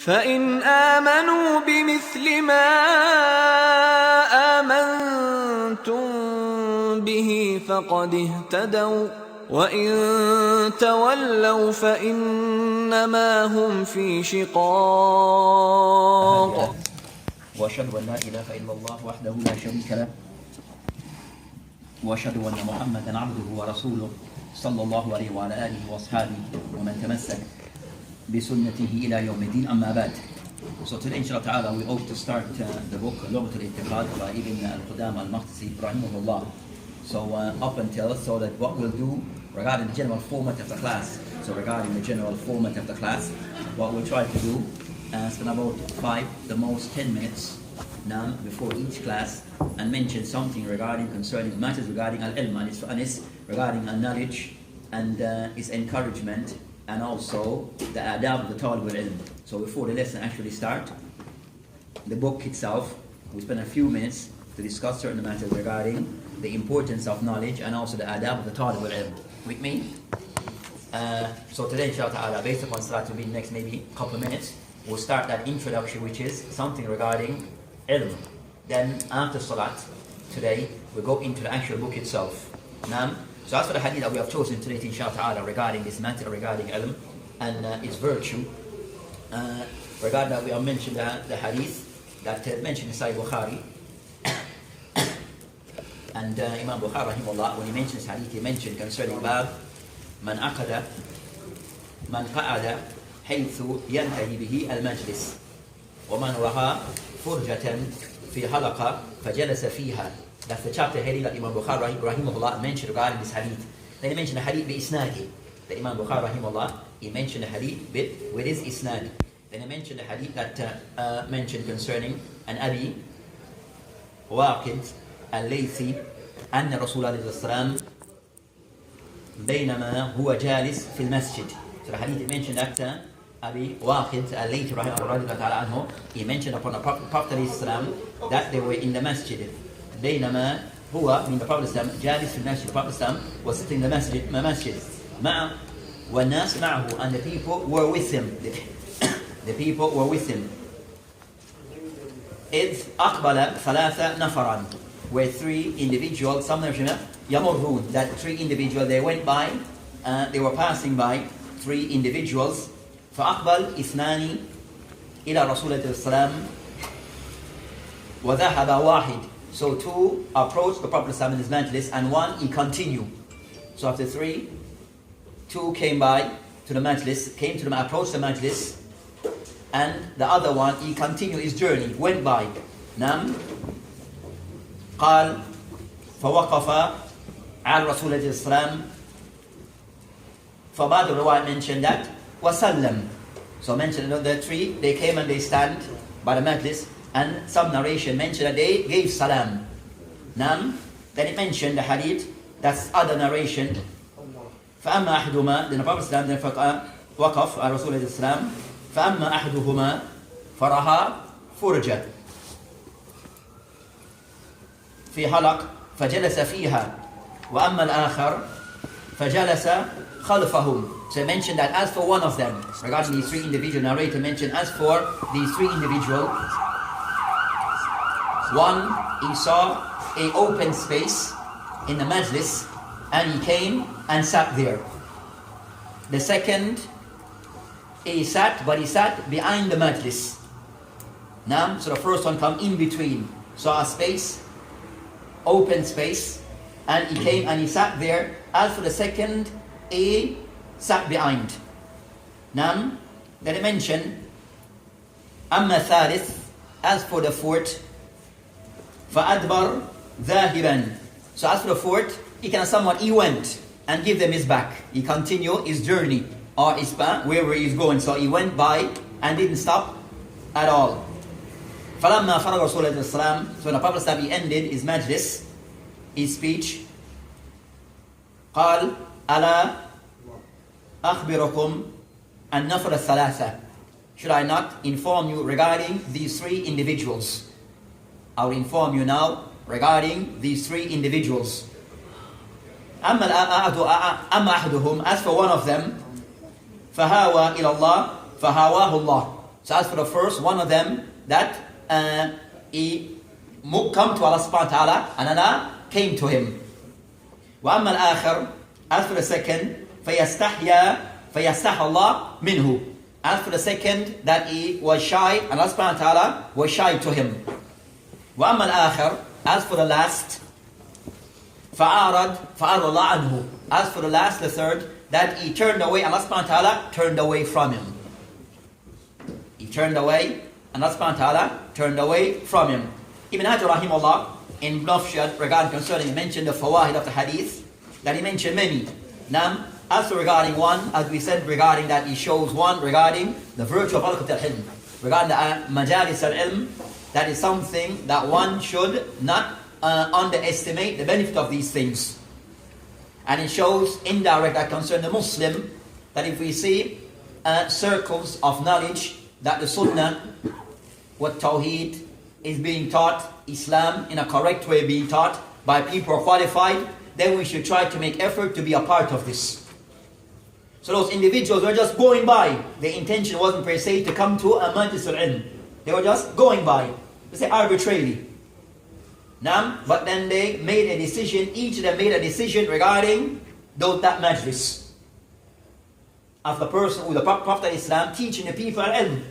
فإن آمنوا بمثل ما آمنتم به فقد اهتدوا وإن تولوا فإنما هم في شقاق. وأشهد أن لا إله إلا الله وحده لا شريك له وأشهد أن محمدا عبده ورسوله صلى الله عليه وعلى آله وأصحابه ومن تمسك بسنته إلى يوم الدين. أما بعد. So today inshallah ta'ala we hope to start the book Lughat al-I'tiqad by Ibn al-Qudam al-Maqdisi rahimahullah. So up until so that what we'll do regarding the general format of the class. So regarding the general format of the class, what we'll try to do spend about the most 10 minutes now before each class and mention something concerning matters regarding al-ilm and its regarding knowledge and its encouragement and also the adab of the talib al-ilm. So before the lesson actually start, the book itself, we spend a few minutes to discuss certain matters regarding the importance of knowledge and also the adab of the talib al-ilm. With me? So today inshallah ta'ala, based upon salat to be next maybe couple of minutes, we'll start that introduction which is something regarding ilm. Then after salat today, we'll go into the actual book itself. Now, so as for the hadith that we have chosen today inshallah ta'ala regarding this matter regarding ilm and its virtue, regarding that we have mentioned the hadith that mentioned in Sahih Bukhari. And Imam Bukhari rahimahullah, when he mentions hadith, he mentioned concerning bab man qa'ada حيث ينتهي به المجلس ومن رأى فرجة في حلقة فجلس فيها. That's the chapter heading that Imam Bukhari rahimahullah mentioned regarding this hadith. Then he mentioned the hadith bi-isnadi. That Imam Bukhari rahimahullah, he mentioned the hadith with his isnad. Then he mentioned the hadith that mentioned concerning an Abi Waqid al-Laythi أن رسول الله صلى الله عليه وسلم بينما هو جالس في المسجد. So the hadith mentioned that Abi Waqid al-Laythi radiallahu ta'ala anhu, he mentioned upon the Prophet Islam that they were in the masjid. بينما هو من the Prophet Islam جالس في المسجد. The Prophet Islam was sitting in the masjid مع والناس معه, and the people were with him. The people were with him. إذ أقبل ثلاثة نفرا, where three individuals, some of them يمرون, that three individuals, they went by, they were passing by three individuals. فأقبل اثنان إلى رسول الله صلى الله عليه وسلم وذهب واحد. So two approached the Prophet in his majlis and one he continued. So after three, two came by to the majlis, approached the majlis, and the other one he continued his journey, went by. Nam قال فوقف على رسول الله صلى الله عليه وسلم. فبعض الرواية mentioned that وسلم. So mentioned the three, they came and they stand by the majlis, and some narration mentioned that they gave salam. Nam, then it mentioned the hadith, that's other narration. فأما أحدهما, then the Prophet then وقف على رسول الله صلى الله عليه وسلم. فأما أحدهما فرها فرجة في حلق فجلس فيها وأما الآخر فجلس خلفهم. So I mentioned that as for one of them, regarding these three individuals, narrator mentioned as for these three individuals, one, he saw an open space in the majlis and he came and sat there. The second, he sat behind the majlis. Now, so the first one come in between, saw a space, open space, and he came and he sat there. As for the second, he sat behind. Now, then he mentioned, أما ثالث, as for the fourth, فأدبر ذاهبا. So as for the fourth, he went and give them his back. He continued his journey or his path wherever he's going. So he went by and didn't stop at all. فلما فرغ رسول الله صلى الله عليه وسلم, so when the Prophet he ended his majlis, his speech, قال ألا أخبركم النفر الثلاثة. Should I not inform you regarding these three individuals? I will inform you now regarding these three individuals. أما أحدهم, as for one of them, فهاوى إلى الله فهواه الله. So as for the first, one of them, that he come to Allah subhanahu wa ta'ala, and Allah came to him. وَأَمَّا الْآخَرُ, as for the second, فَيَسْتَحْيَا اللَّهُ مِنْهُ. As for the second, that he was shy, and Allah subhanahu wa ta'ala was shy to him. وَأَمَّا الْآخَرُ, as for the last, فَأَعْرَضَ اللَّهُ عَنْهُ. As for the last, the third, that he turned away, Allah subhanahu wa ta'ala turned away from him. He turned away, and Allah subhanahu wa ta'ala turned away from him. Ibn Hajar rahimahullah, in Nafshad, regarding concerning, he mentioned the fawahid of the hadith, that he mentioned many. Now, as for regarding one, as we said, regarding that he shows one, regarding the virtue of halaqat al-ilm, regarding the majalis al-ilm, that is something that one should not underestimate the benefit of these things. And it shows indirect that concern the Muslim, that if we see circles of knowledge, that the Sunnah, what Tawheed is being taught, Islam in a correct way being taught by people who are qualified, then we should try to make effort to be a part of this. So those individuals were just going by. Their intention wasn't per se to come to a majlis al-ilm. They were just going by, let's say arbitrarily. But then they made a decision, each of them made a decision regarding that majlis. Of the person who the Prophet of Islam teaching the people al-ilm.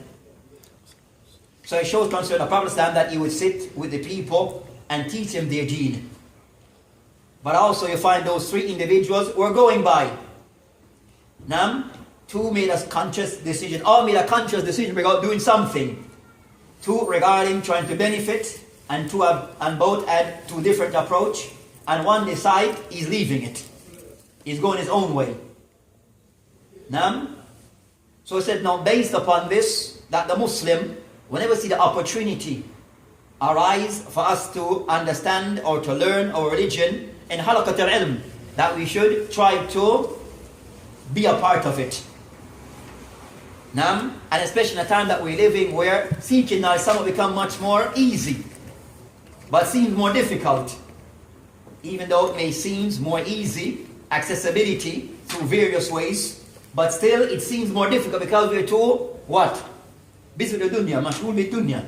So it shows concern the Prophet of Islam that he would sit with the people and teach them their deen. But also you find those three individuals were going by. Two made a conscious decision, all made a conscious decision regarding doing something. Two regarding trying to benefit, and both had two different approach, and one decide he's leaving it. He's going his own way. So he said, now based upon this, that the Muslim, whenever see the opportunity arise for us to understand or to learn our religion in halaqat al-ilm, that we should try to be a part of it. And especially in a time that we're living where seeking knowledge some will become much more easy, but seems more difficult. Even though it may seem more easy, accessibility through various ways, but still it seems more difficult because we're too, what? Busy with the dunya, mashghul with dunya.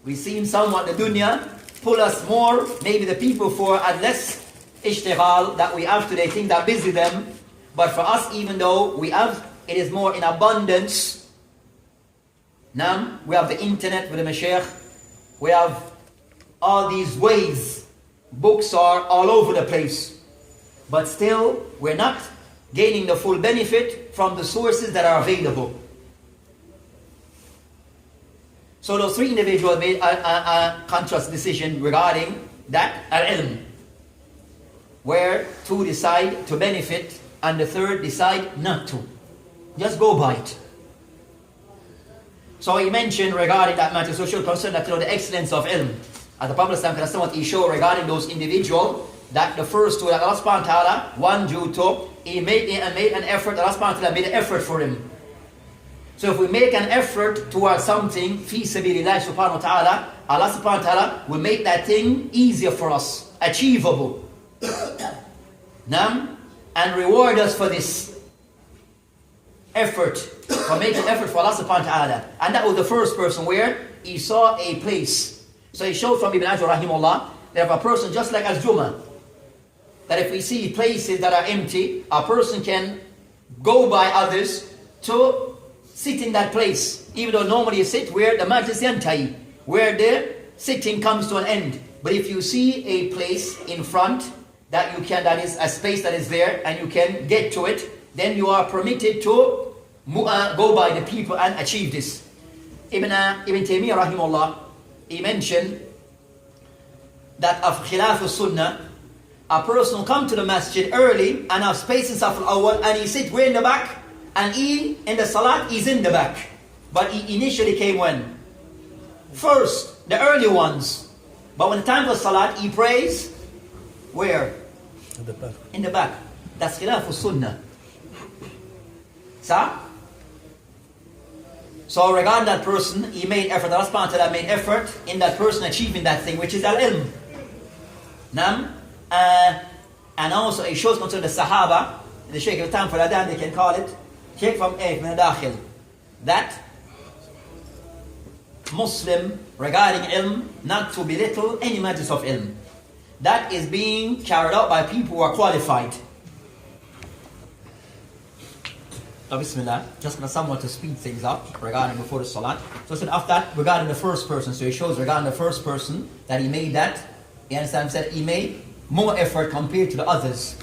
We seem somewhat the dunya pull us more, maybe the people for at less ishtighal that we have today, things that busy them. But for us, even though we have, it is more in abundance. Now, we have the internet with the mashaykh. We have all these ways. Books are all over the place. But still, we're not gaining the full benefit from the sources that are available. So those three individuals made a conscious decision regarding that al-ilm, where two decide to benefit and the third decide not to. Just go by it. So he mentioned regarding that matter, social concern, that the excellence of ilm. As the Prophet that's what he showed regarding those individuals, that the first two, that Allah subhanahu wa ta'ala, one due to, he made an effort, Allah subhanahu wa ta'ala made an effort for him. So if we make an effort towards something, fi sabilillah subhanahu wa ta'ala, Allah subhanahu wa ta'ala will make that thing easier for us, achievable. And reward us for this effort, for making effort for Allah subhanahu wa ta'ala. And that was the first person where he saw a place. So he showed from Ibn Hajar rahimahullah that if a person, just like as Jummah, that if we see places that are empty, a person can go by others to sit in that place, even though normally you sit where the majlis yantahi, where the sitting comes to an end. But if you see a place in front that is a space that is there and you can get to it, then you are permitted to go by the people and achieve this. Ibn Taymiyyah rahimahullah, he mentioned that of khilaf al-sunnah, a person will come to the masjid early and have space in Saf al-Awwal and he sit way in the back, and he in the salat is in the back. But he initially came when? First, the early ones. But when the time for salat, he prays where? In the back. In the back. That's khilaf al-sunnah. So regarding that person, he made effort, Allah subhanahu wa ta'ala made effort in that person achieving that thing, which is al-ilm. And also it shows concerning the Sahaba, in the Shaykh of the time for Adhan, they can call it, take from dakhil that Muslim regarding ilm, not to belittle any matters of ilm. That is being carried out by people who are qualified. So bismillah, just gonna somewhat to speed things up regarding before the salat. So after that, regarding the first person, so he shows regarding the first person that he made that, you understand, said he made more effort compared to the others.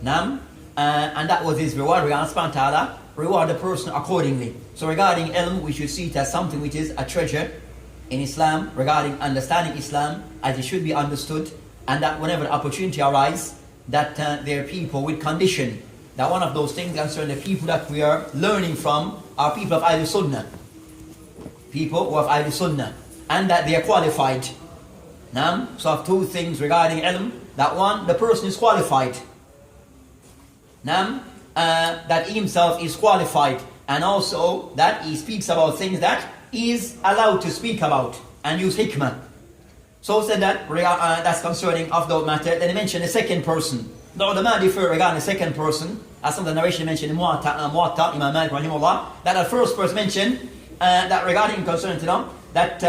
And that was his reward. Regarding subhanahu wa ta'ala, reward the person accordingly. So regarding ilm, we should see it as something which is a treasure in Islam, regarding understanding Islam as it should be understood, and that whenever the opportunity arises, that there are people with condition. That one of those things concerning the people that we are learning from are people of Ahlul Sunnah. People who have Ahlul Sunnah, and that they are qualified. So I have two things regarding ilm. That one, the person is qualified. That he himself is qualified, and also that he speaks about things that he is allowed to speak about and use hikmah. So said that that's concerning of the matter. Then he mentioned the second person. The ulama differ regarding the second person, as some of the narration mentioned in Muwatta, Imam Malik rahimahullah, that the first person mentioned that regarding concerning to them, that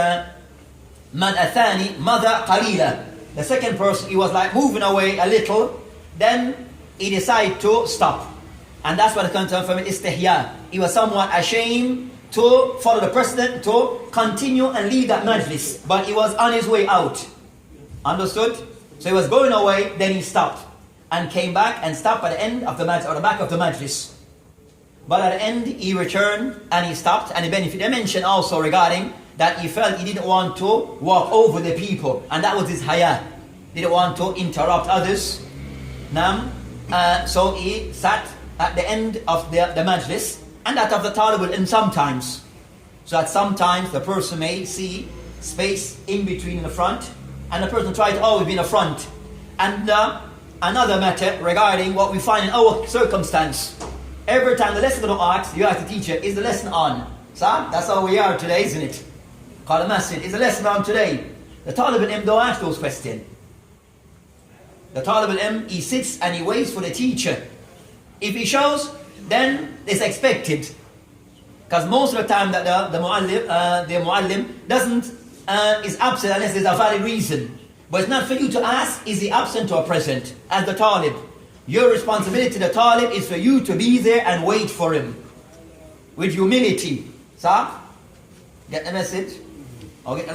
man athani mother qalila. The second person, he was like moving away a little, then he decided to stop. And that's what it comes from istihya. He was somewhat ashamed to follow the precedent, to continue and leave that majlis. But he was on his way out. Understood? So he was going away, then he stopped. And came back and stopped at the end of the majlis, or the back of the majlis. But at the end, he returned and he stopped and he benefited. They mentioned also regarding that he felt he didn't want to walk over the people. And that was his haya. Didn't want to interrupt others. So he sat at the end of the majlis, and that of the talib ilm sometimes. So that sometimes the person may see space in between the front, and the person tries to always be in the front. And another matter regarding what we find in our circumstance. Every time the lesson don't ask, you ask the teacher, is the lesson on? So that's how we are today, isn't it? Qala masjid, is the lesson on today? The talib ilm don't ask those questions. The talib al-ilm, he sits and he waits for the teacher. If he shows, then it's expected. Because most of the time that the muallim doesn't, is absent unless there's a valid reason. But it's not for you to ask, is he absent or present? As the talib. Your responsibility, the talib, is for you to be there and wait for him. With humility. So, get the message? Okay,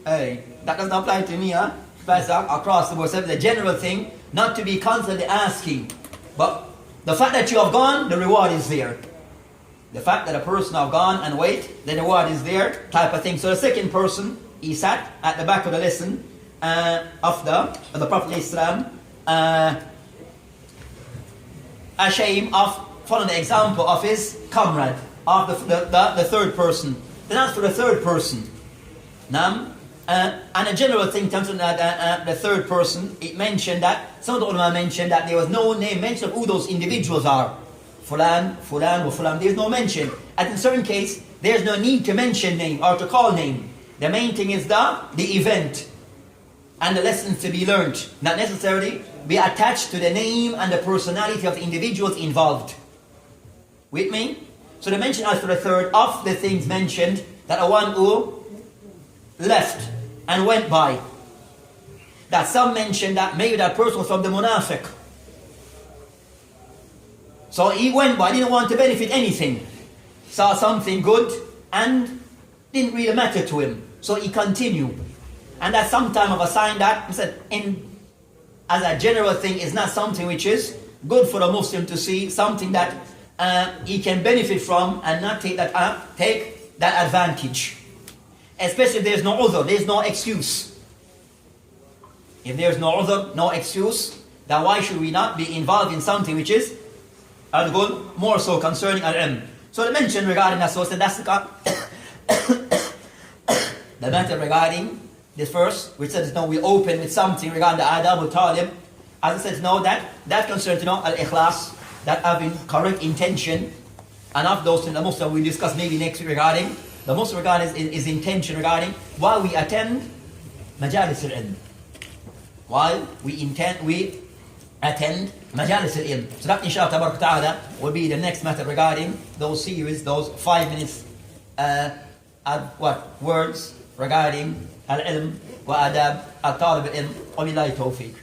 hey, that doesn't apply to me, huh? Across the board, so the general thing, not to be constantly asking, but the fact that you have gone, the reward is there. The fact that a person have gone and wait, the reward is there, type of thing. So the second person, he sat at the back of the lesson of the Prophet ﷺ, ashamed of following the example of his comrade, of the third person. Then as for the third person, and a general thing in terms of the third person, it mentioned that, some of the ulama mentioned that there was no name mentioned of who those individuals are. Fulan, Fulan, or Fulan, there's no mention. And in certain case, there's no need to mention name or to call name. The main thing is the event and the lessons to be learned. Not necessarily be attached to the name and the personality of the individuals involved. With me? So they mention as for the third of the things mentioned, that the one who left and went by. That some mentioned that maybe that person was from the munafiq. So he went by, didn't want to benefit anything. Saw something good and didn't really matter to him. So he continued. And that's sometime of a sign that, he said, as a general thing, is not something which is good for a Muslim to see, something that he can benefit from and not take that advantage. Especially if there's no other, there's no excuse. If there's no other, no excuse, then why should we not be involved in something which is al-good, more so concerning al-ilm? So they mentioned regarding that, so that's the matter regarding this verse, which says, no, we open with something regarding the adab al-talib. As I said, no, that concerns, al-ikhlas, that having correct intention, and of those things, the most that we discuss maybe next week regarding, the most regarding is intention regarding why we attend majalis al-ilm. Why we attend majalis al-ilm. So that inshallah tabarak ta'ala will be the next matter regarding those series, those 5 minutes words regarding al-ilm wa adab al-talib al-ilm wa billahi tawfiq.